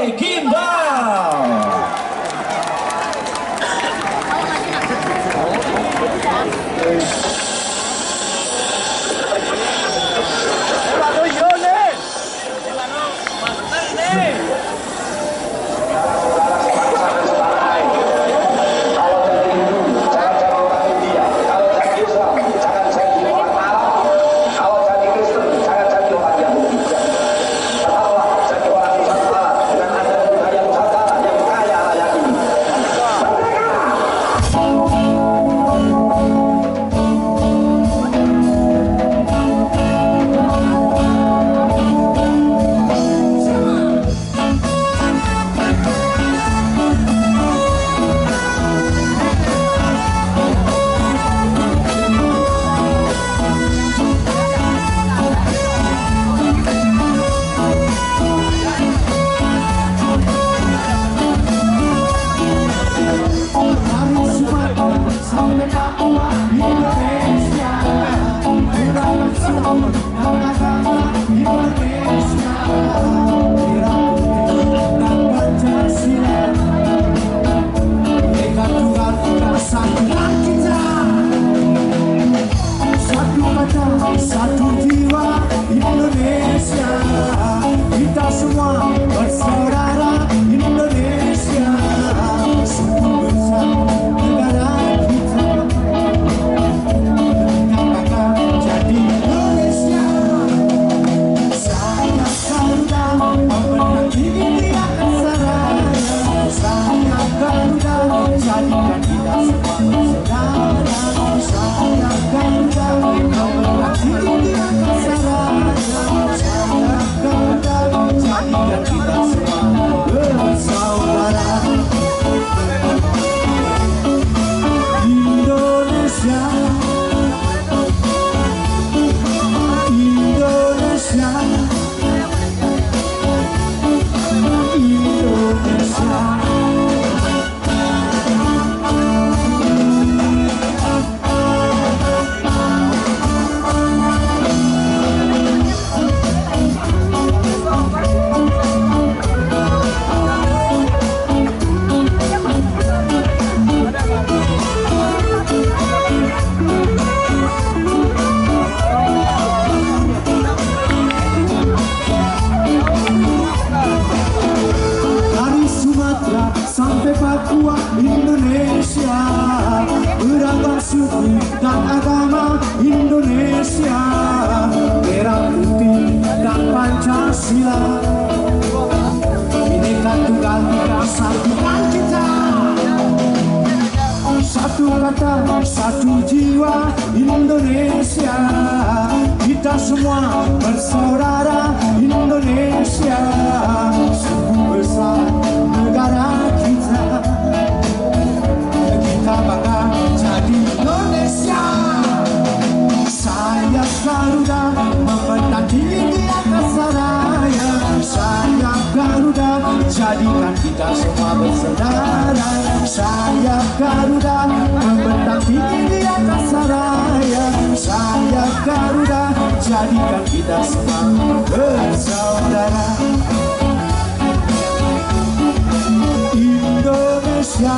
Roy Gimbal. Satu jiwa Indonesia, kita semua bersaudara Indonesia, satu besar negara kita, bangga jadi Indonesia. Saya Garuda membenang diri akan seraya, saya Garuda jadikan kita semua bersaudara. Saya Garuda membenang diri akan seraya, saya Garuda jadikan kita semua bersaudara. Indonesia, Indonesia, Indonesia. Sampai Papua, Indonesia, beragam suku dan agama Indonesia, merah putih dan Pancasila, Bhinneka Tunggal Ika satukan kita. Satu kata, satu jiwa Indonesia, kita semua bersaudara Indonesia, suku besar negara kita, kita bangga jadi Indonesia. Saya Garuda membentang tinggi angkasa raya, saya Garuda jadikan kita semua bersaudara. Saya Garuda membentang tinggi angkasa raya, saya Garuda jadikan kita semua bersaudara. Indonesia,